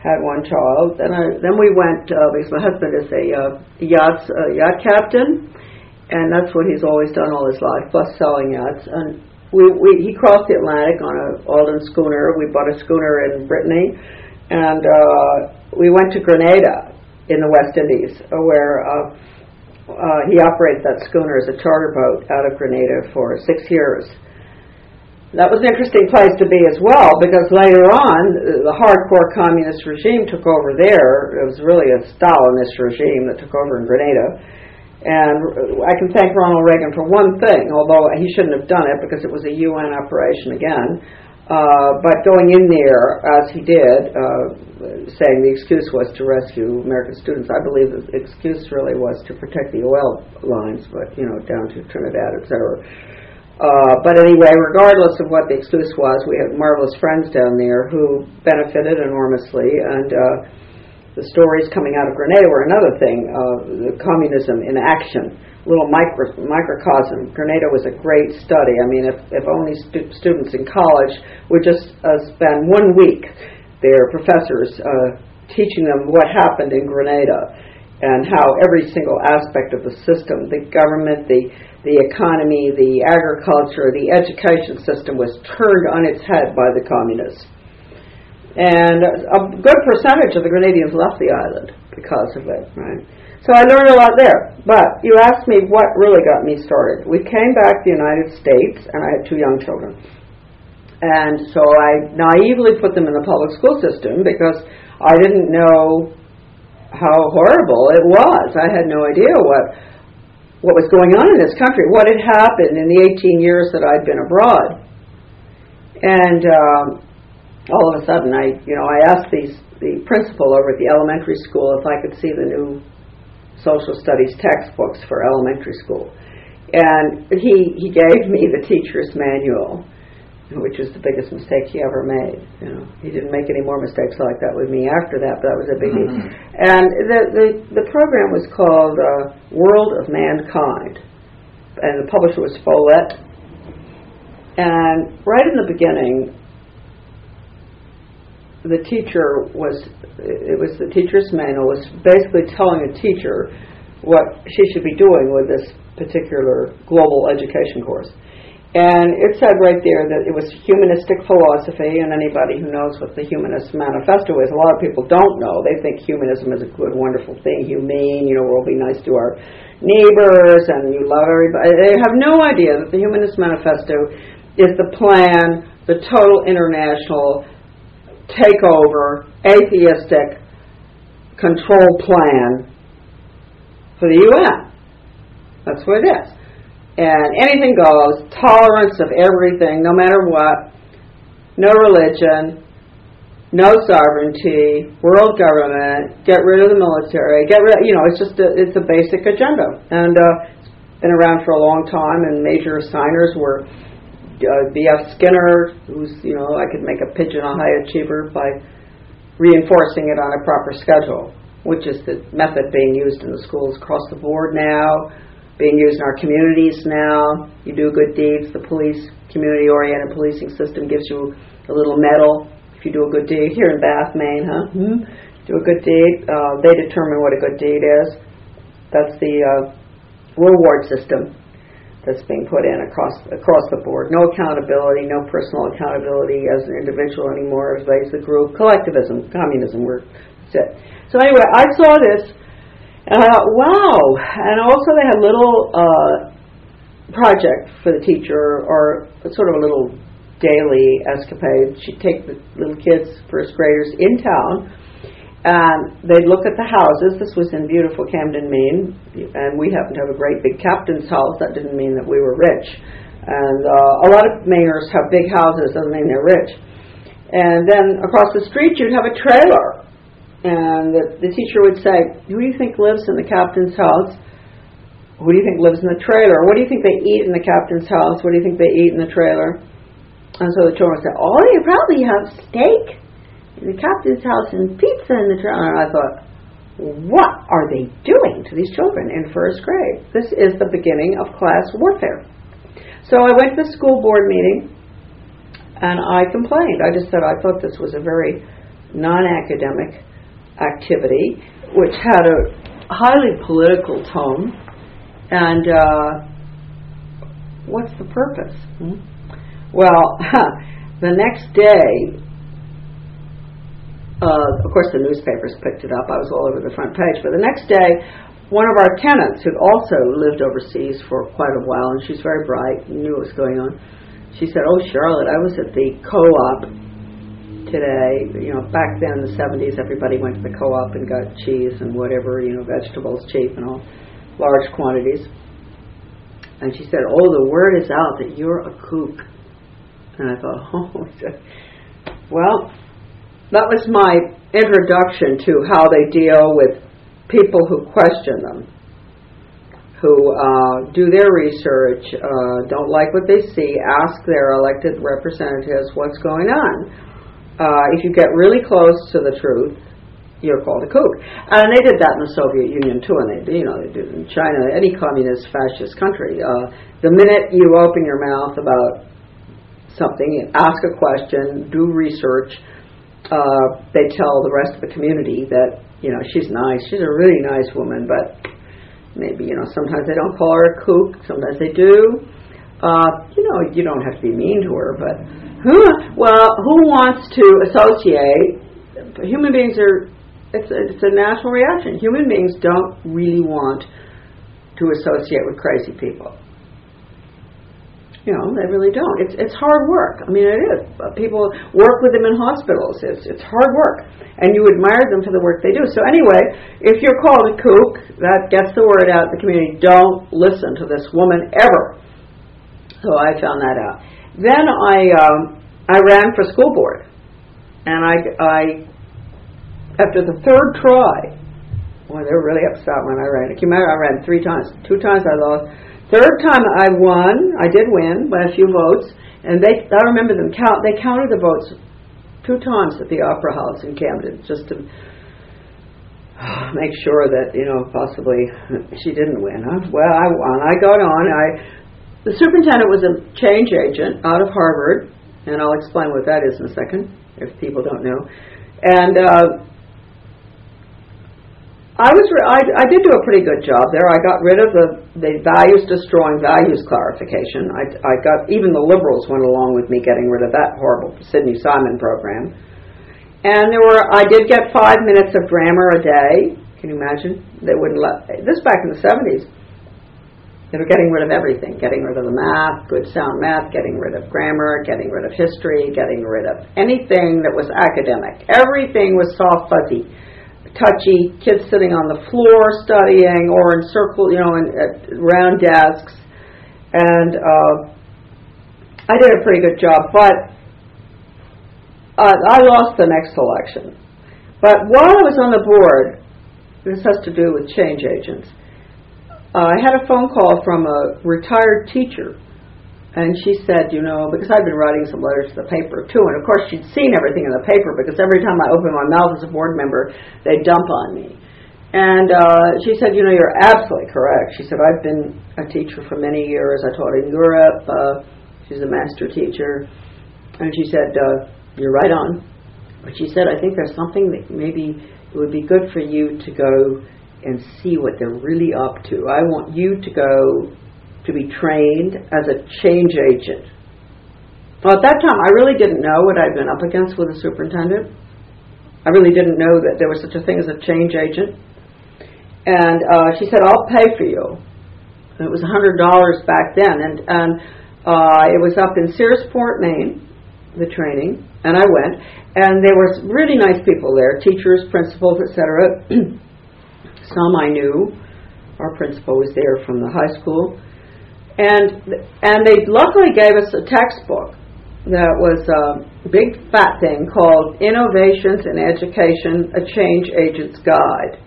had one child. Then we went, because my husband is a yacht captain, and that's what he's always done all his life, plus selling yachts. And he crossed the Atlantic on an Alden schooner. We bought a schooner in Brittany, and we went to Grenada in the West Indies, where he operated that schooner as a charter boat out of Grenada for 6 years. That was an interesting place to be as well, because later on, the hardcore communist regime took over there. It was really a Stalinist regime that took over in Grenada. And I can thank Ronald Reagan for one thing, although he shouldn't have done it because it was a UN operation again. But going in there, as he did, saying the excuse was to rescue American students, I believe the excuse really was to protect the oil lines, but, down to Trinidad, etc. But anyway, regardless of what the excuse was, we had marvelous friends down there who benefited enormously, and the stories coming out of Grenada were another thing, the communism in action, little microcosm. Grenada was a great study. I mean, if only students in college would just spend 1 week, their professors teaching them what happened in Grenada and how every single aspect of the system, the government, the economy, the agriculture, the education system was turned on its head by the communists. And a good percentage of the Grenadians left the island because of it, right? So I learned a lot there. But you asked me what really got me started. We came back to the United States, and I had 2 young children. And so I naively put them in the public school system because I didn't know how horrible it was. I had no idea what was going on in this country, what had happened in the 18 years that I'd been abroad. And all of a sudden, I asked the principal over at the elementary school if I could see the new social studies textbooks for elementary school. And he gave me the teacher's manual, which was the biggest mistake he ever made. He didn't make any more mistakes like that with me after that, but that was a biggie. And the program was called World of Mankind, and the publisher was Follett. And right in the beginning, the teacher's manual was basically telling a teacher what she should be doing with this particular global education course. And it said right there that it was humanistic philosophy, and anybody who knows what the Humanist Manifesto is, a lot of people don't know. They think humanism is a good, wonderful thing, humane, we'll be nice to our neighbors, and you love everybody. They have no idea that the Humanist Manifesto is the plan, the total international takeover, atheistic control plan for the UN. That's what it is. And anything goes, tolerance of everything, no matter what, no religion, no sovereignty, world government, get rid of the military, it's a basic agenda. And it's been around for a long time, and major signers were B.F. Skinner, who's, I could make a pigeon a high achiever by reinforcing it on a proper schedule, which is the method being used in the schools across the board now, being used in our communities now. You do good deeds, the police, community-oriented policing system gives you a little medal if you do a good deed. Here in Bath, Maine, do a good deed. They determine what a good deed is. That's the reward system that's being put in across the board. No accountability, no personal accountability as an individual anymore, as the group. Collectivism, communism, that's it. So anyway, I saw this, and I thought, wow. And also they had a little project for the teacher, or sort of a little daily escapade. She'd take the little kids, first graders, in town, and they'd look at the houses. This was in beautiful Camden, Maine, and we happened to have a great big captain's house. That didn't mean that we were rich. And a lot of Mainers have big houses, doesn't mean they're rich. And then across the street you'd have a trailer. And the teacher would say, who do you think lives in the captain's house? Who do you think lives in the trailer? What do you think they eat in the captain's house? What do you think they eat in the trailer? And so the children would say, oh, you probably have steak in the captain's house and pizza in the trailer. And I thought, what are they doing to these children in first grade? This is the beginning of class warfare. So I went to the school board meeting and I complained. I just said I thought this was a very non-academic activity, which had a highly political tone. And what's the purpose? Well, the next day, of course the newspapers picked it up. I was all over the front page. But the next day, one of our tenants, who'd also lived overseas for quite a while, and she's very bright, knew what was going on, she said, "Oh, Charlotte, I was at the co-op today." Back then in the 70s, everybody went to the co-op and got cheese and whatever, vegetables cheap and all, large quantities. And she said, "Oh, the word is out that you're a kook." And I thought, oh, well, that was my introduction to how they deal with people who question them, who do their research, don't like what they see, ask their elected representatives what's going on. If you get really close to the truth, you're called a kook. And they did that in the Soviet Union too, and they did it in China, any communist fascist country. The minute you open your mouth about something, ask a question, do research, they tell the rest of the community that, she's nice, she's a really nice woman, but maybe, sometimes they don't call her a kook, sometimes they do. You don't have to be mean to her, but who wants to associate? Human beings it's a natural reaction. Human beings don't really want to associate with crazy people. They really don't. It's hard work. I mean, it is. People work with them in hospitals. It's hard work. And you admire them for the work they do. So anyway, if you're called a kook, that gets the word out in the community. Don't listen to this woman ever. So I found that out. Then I ran for school board. And I after the third try, they were really upset when I ran. I ran 3 times. 2 times I lost. Third time I won. I did win by a few votes, and I remember them they counted the votes 2 times at the Opera House in Camden, just to make sure that possibly she didn't win. Well, I won. I got on. The superintendent was a change agent out of Harvard, and I'll explain what that is in a second if people don't know. And I did do a pretty good job there. I got rid of the values-destroying values clarification. I got, even the liberals went along with me getting rid of that horrible Sidney Simon program. And I did get 5 minutes of grammar a day. Can you imagine? They wouldn't this back in the 70s. They were getting rid of everything, getting rid of the math, good sound math, getting rid of grammar, getting rid of history, getting rid of anything that was academic. Everything was soft, fuzzy, touchy, kids sitting on the floor studying or in circle, in round desks. And I did a pretty good job, but I lost the next election. But while I was on the board, this has to do with change agents, I had a phone call from a retired teacher. And she said, because I'd been writing some letters to the paper too, and of course she'd seen everything in the paper, because every time I opened my mouth as a board member, they'd dump on me. And she said, you're absolutely correct. She said, I've been a teacher for many years. I taught in Europe. She's a master teacher. And she said, you're right on. But she said, I think there's something that maybe it would be good for you to go and see what they're really up to. I want you to go to be trained as a change agent. Well, at that time, I really didn't know what I'd been up against with a superintendent. I really didn't know that there was such a thing as a change agent. And she said, I'll pay for you. And it was $100 back then. And it was up in Searsport, Maine, the training. And I went. And there were really nice people there, teachers, principals, etc. Some I knew. Our principal was there from the high school. And they luckily gave us a textbook that was a big fat thing called Innovations in Education, A Change Agent's Guide.